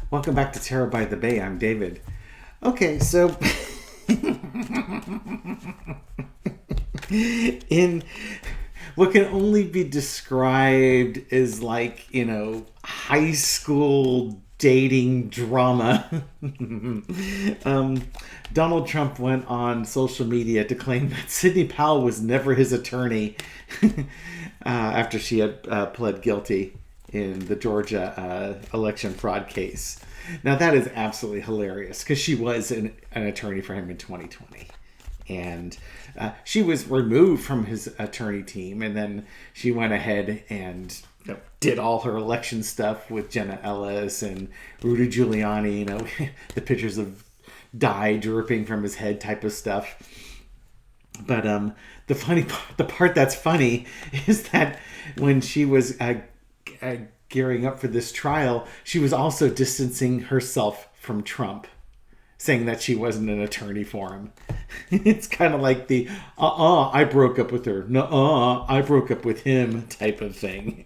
Welcome back to Tarot by the Bay. I'm David. Okay, so in what can only be described as high school dating drama, Donald Trump went on social media to claim that Sidney Powell was never his attorney after she had pled guilty in the Georgia election fraud case. Now that is absolutely hilarious because she was an attorney for him in 2020, and she was removed from his attorney team, and then she went ahead and did all her election stuff with Jenna Ellis and Rudy Giuliani. The pictures of dye dripping from his head type of stuff. But the part that's funny is that when she was gearing up for this trial, she was also distancing herself from Trump, saying that she wasn't an attorney for him. It's kind of like the I broke up with her, I broke up with him type of thing.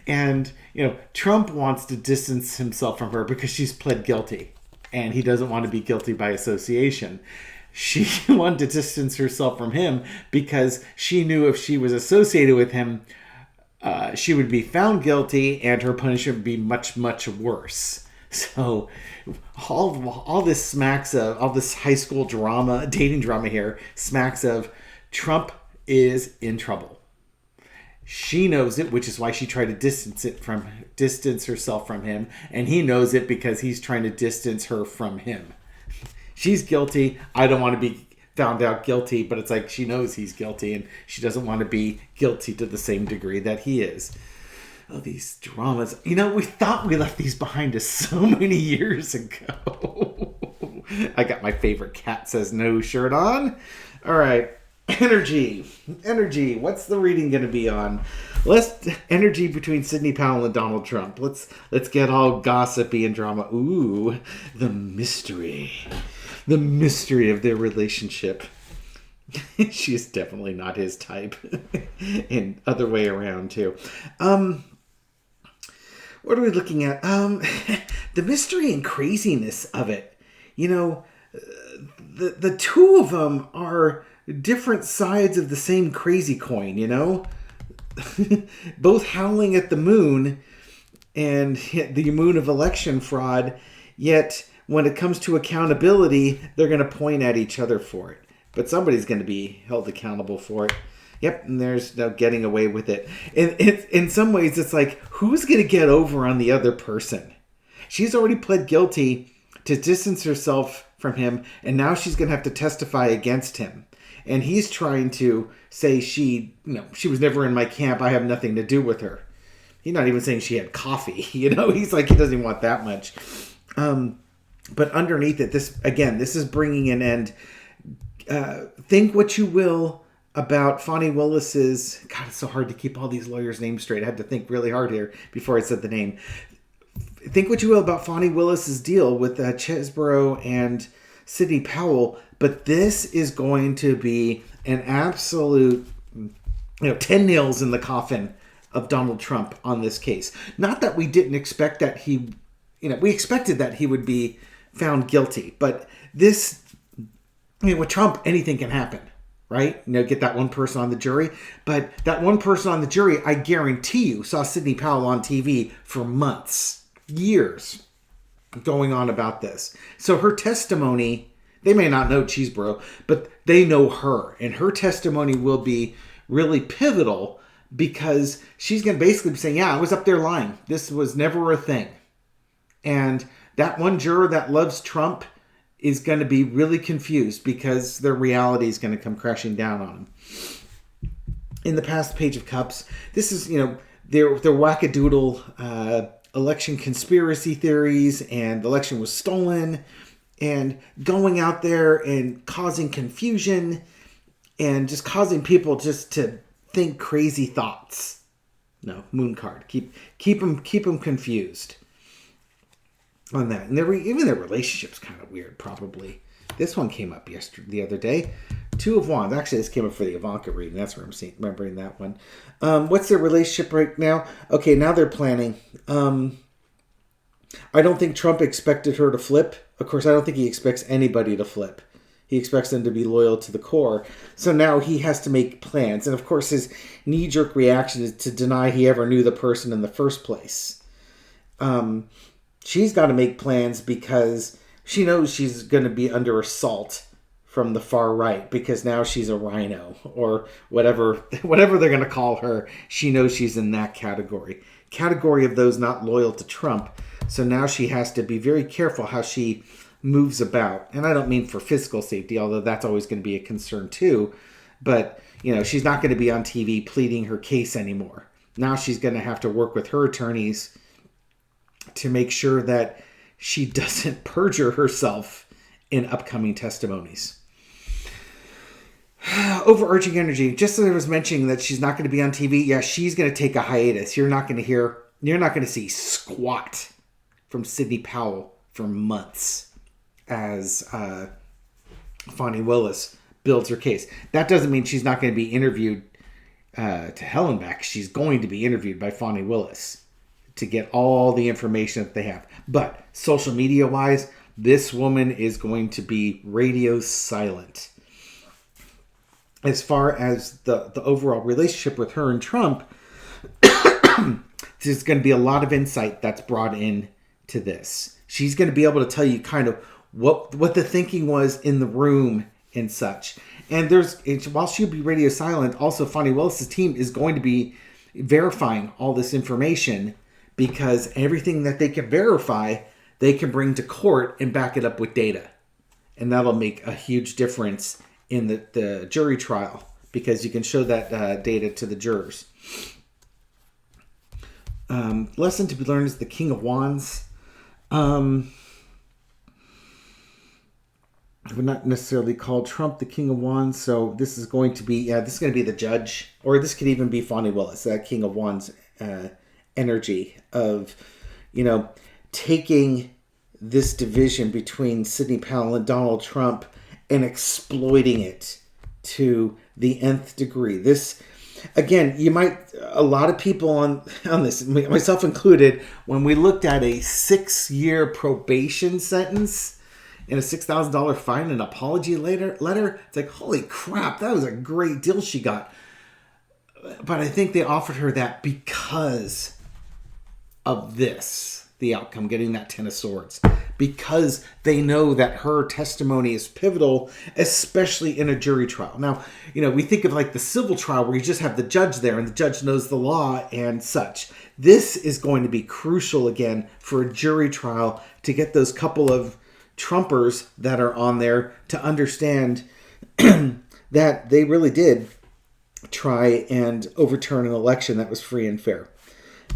And Trump wants to distance himself from her because she's pled guilty and he doesn't want to be guilty by association. She wanted to distance herself from him because she knew if she was associated with him, she would be found guilty and her punishment would be much, much worse. So all this smacks of, all this high school drama, dating drama here, smacks of Trump is in trouble. She knows it, which is why she tried to distance herself from him. And he knows it because he's trying to distance her from him. She's guilty. I don't want to be found out guilty, but it's like she knows he's guilty and she doesn't want to be guilty to the same degree that he is. Oh, these dramas. We thought we left these behind us so many years ago. I got my favorite cat says no shirt on. All right. Energy. What's the reading going to be on? Energy between Sidney Powell and Donald Trump. Let's get all gossipy and drama. Ooh, the mystery of their relationship. She is definitely not his type, and other way around too. What are we looking at? The mystery and craziness of it. The two of them are different sides of the same crazy coin. Both howling at the moon and the moon of election fraud, yet when it comes to accountability, they're going to point at each other for it. But somebody's going to be held accountable for it. Yep, and there's no getting away with it. And in some ways, it's like, who's going to get over on the other person? She's already pled guilty to distance herself from him, and now she's going to have to testify against him. And he's trying to say she was never in my camp. I have nothing to do with her. He's not even saying she had coffee. He's like, he doesn't even want that much. But underneath it, this is bringing an end. Think what you will about Fani Willis's... God, it's so hard to keep all these lawyers' names straight. I had to think really hard here before I said the name. Think what you will about Fani Willis's deal with Chesborough and Sidney Powell, but this is going to be an absolute 10 nails in the coffin of Donald Trump on this case. Not that we didn't expect that we expected that he would be found guilty, but this, with Trump, anything can happen, right? Get that one person on the jury, but that one person on the jury, I guarantee you, saw Sidney Powell on TV for months, years, going on about this. So her testimony, they may not know Chesborough, but they know her, and her testimony will be really pivotal because she's going to basically be saying, yeah, I was up there lying. This was never a thing. And that one juror that loves Trump is going to be really confused because their reality is going to come crashing down on them. In the past Page of Cups, this is, their wackadoodle election conspiracy theories, and the election was stolen, and going out there and causing confusion and just causing people just to think crazy thoughts. No, moon card. Keep them confused on that. And even their relationship's kind of weird, probably. This one came up the other day. Two of Wands. Actually, this came up for the Ivanka reading. That's where I'm remembering that one. What's their relationship right now? Okay, now they're planning. I don't think Trump expected her to flip. Of course, I don't think he expects anybody to flip. He expects them to be loyal to the core. So now he has to make plans. And of course, his knee-jerk reaction is to deny he ever knew the person in the first place. She's got to make plans because she knows she's going to be under assault from the far right because now she's a rhino or whatever they're going to call her. She knows she's in that category of those not loyal to Trump. So now she has to be very careful how she moves about. And I don't mean for physical safety, although that's always going to be a concern too. But, she's not going to be on TV pleading her case anymore. Now she's going to have to work with her attorneys to make sure that she doesn't perjure herself in upcoming testimonies. Overarching energy, just as I was mentioning that she's not going to be on TV, yeah, she's going to take a hiatus. You're not going to see squat from Sidney Powell for months as Fani Willis builds her case. That doesn't mean she's not going to be interviewed to hell and back. She's going to be interviewed by Fani Willis to get all the information that they have. But social media wise, this woman is going to be radio silent. As far as the overall relationship with her and Trump, there's going to be a lot of insight that's brought in to this. She's going to be able to tell you kind of what the thinking was in the room and such. And while she'll be radio silent, also Fani Willis's team is going to be verifying all this information because everything that they can verify, they can bring to court and back it up with data. And that'll make a huge difference in the jury trial because you can show that data to the jurors. Lesson to be learned is the King of Wands. Would not necessarily call Trump the King of Wands, so this is going to be the judge, or this could even be Fani Willis, that King of Wands energy of, taking this division between Sidney Powell and Donald Trump and exploiting it to the nth degree. This, again, a lot of people on this, myself included, when we looked at a 6-year probation sentence and a $6,000 fine and an apology letter, it's like, holy crap, that was a great deal she got. But I think they offered her that because of this, the outcome, getting that 10 of swords. Because they know that her testimony is pivotal, especially in a jury trial. Now, we think of like the civil trial where you just have the judge there and the judge knows the law and such. This is going to be crucial again for a jury trial to get those couple of Trumpers that are on there to understand that they really did try and overturn an election that was free and fair.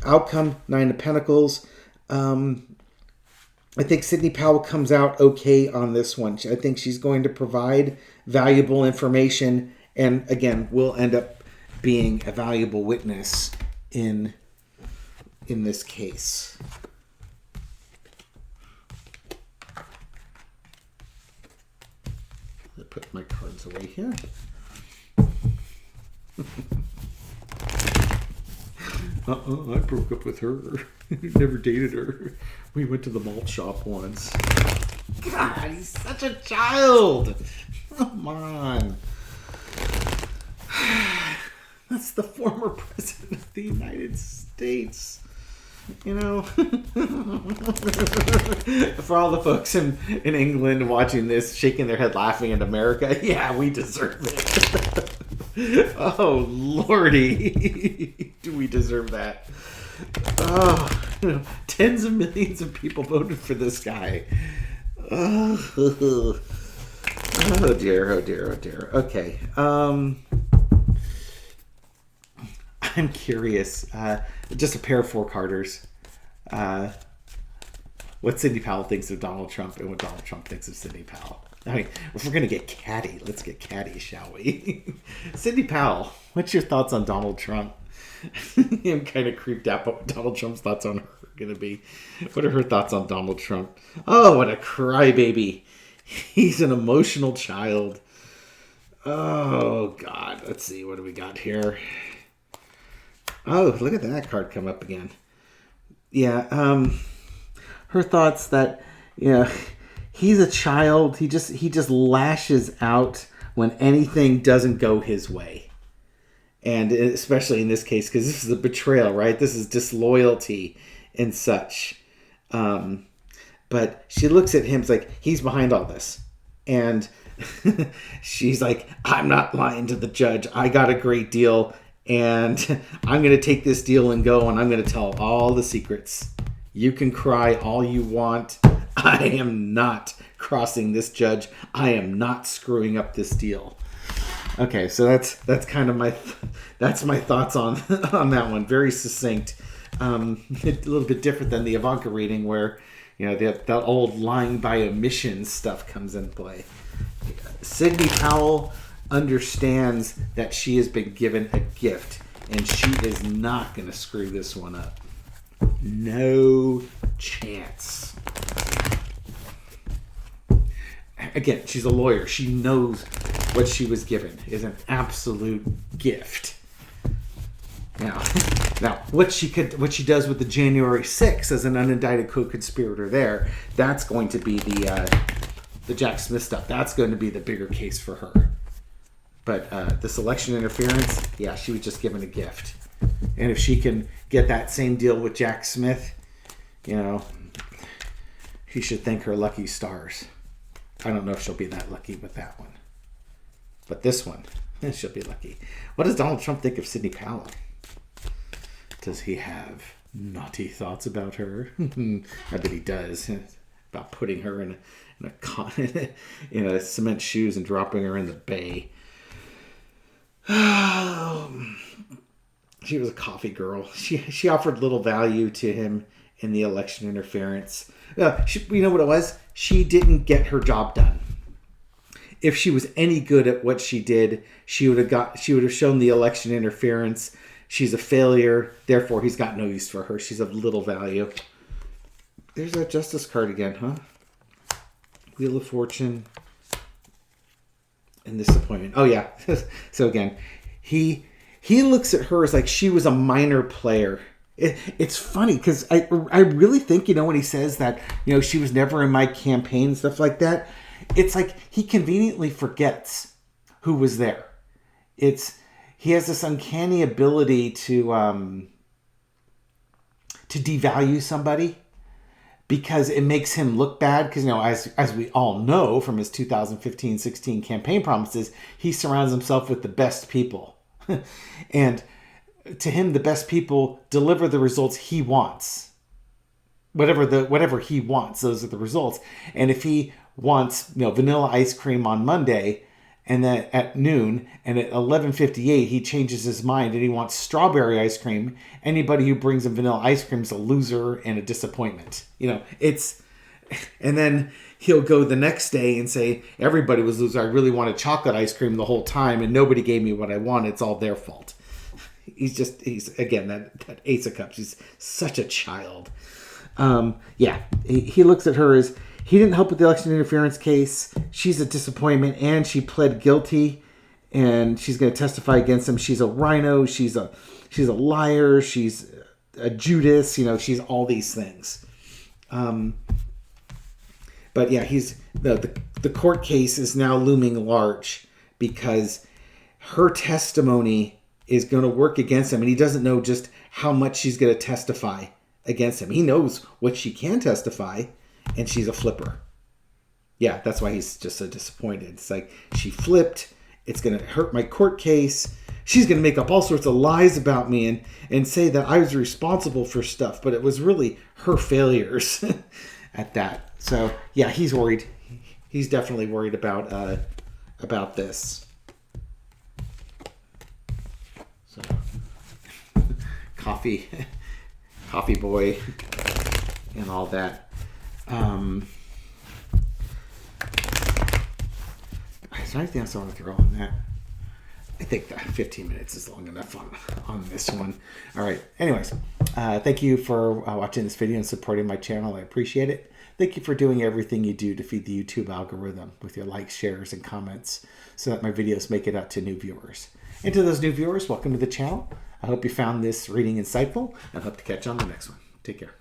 Outcome, 9 of Pentacles. I think Sidney Powell comes out okay on this one. I think she's going to provide valuable information and, again, will end up being a valuable witness in this case. I'll put my cards away here. I broke up with her. Never dated her. We went to the malt shop once. God, he's such a child. Come on. That's the former president of the United States. For all the folks in England watching this, shaking their head laughing at America, yeah, we deserve it. Oh, Lordy. Do we deserve that? Oh, tens of millions of people voted for this guy. Oh dear, oh dear, oh dear. Okay. I'm curious. Just a pair of 4-carders. What Sidney Powell thinks of Donald Trump and what Donald Trump thinks of Sidney Powell. I mean, if we're going to get catty, let's get catty, shall we? Sidney Powell, what's your thoughts on Donald Trump? I'm kind of creeped out by what Donald Trump's thoughts on her are going to be. What are her thoughts on Donald Trump? Oh, what a crybaby. He's an emotional child. Oh, God. Let's see. What do we got here? Oh, look at that card come up again. Yeah. her thoughts that, you know, he's a child. He just lashes out when anything doesn't go his way. And especially in this case, because this is a betrayal, right? This is disloyalty and such. But she looks at him, it's like, he's behind all this. And she's like, I'm not lying to the judge. I got a great deal, and I'm going to take this deal and go, and I'm going to tell all the secrets. You can cry all you want. I am not crossing this judge. I am not screwing up this deal. Okay, so that's kind of my thoughts on that one. Very succinct. A little bit different than the Ivanka reading, where, you know, that old lying by omission stuff comes into play. Sidney Powell understands that she has been given a gift, and she is not going to screw this one up. No chance. Again, she's a lawyer. She knows what she was given is an absolute gift. Now, what she does with the January 6th as an unindicted co-conspirator there, that's going to be the Jack Smith stuff. That's going to be the bigger case for her. But this election interference, yeah, she was just given a gift. And if she can get that same deal with Jack Smith, you know, she should thank her lucky stars. I don't know if she'll be that lucky with that one. But this one, she'll be lucky. What does Donald Trump think of Sidney Powell? Does he have naughty thoughts about her? I bet he does. About putting her in a cement shoes and dropping her in the bay. She was a coffee girl. She offered little value to him in the election interference. You know what it was? She didn't get her job done. If she was any good at what she did, she would have shown the election interference. She's a failure, therefore he's got no use for her. She's of little value. There's that justice card again, huh? Wheel of Fortune and disappointment. Oh yeah. So again, he looks at her as like she was a minor player. It's funny because I really think, you know, when he says that, you know, she was never in my campaign, stuff like that, it's like he conveniently forgets who was there. He has this uncanny ability to devalue somebody because it makes him look bad. Because, you know, as we all know from his 2015-16 campaign promises, he surrounds himself with the best people. And to him, the best people deliver the results he wants. Whatever he wants, those are the results. And if he wants, you know, vanilla ice cream on Monday, and then at noon, and at 11:58 he changes his mind and he wants strawberry ice cream, anybody who brings him vanilla ice cream is a loser and a disappointment. You know, and then he'll go the next day and say, everybody was loser. I really wanted chocolate ice cream the whole time and nobody gave me what I wanted. It's all their fault. He's again, that Ace of Cups. He's such a child. He looks at her as, he didn't help with the election interference case. She's a disappointment, and she pled guilty, and she's going to testify against him. She's a rhino. She's a liar. She's a Judas. You know, she's all these things. But yeah, he's the court case is now looming large because her testimony is going to work against him, and he doesn't know just how much she's going to testify against him. He knows what she can testify. And she's a flipper. Yeah, that's why he's just so disappointed. It's like, she flipped. It's going to hurt my court case. She's going to make up all sorts of lies about me and say that I was responsible for stuff. But it was really her failures at that. So, yeah, he's worried. He's definitely worried about this. So, coffee boy and all that. Is there anything else I want to throw on that? I think that 15 minutes is long enough on this one. All right. Anyways, thank you for watching this video and supporting my channel. I appreciate it. Thank you for doing everything you do to feed the YouTube algorithm with your likes, shares, and comments so that my videos make it out to new viewers. And to those new viewers, welcome to the channel. I hope you found this reading insightful and hope to catch you on the next one. Take care.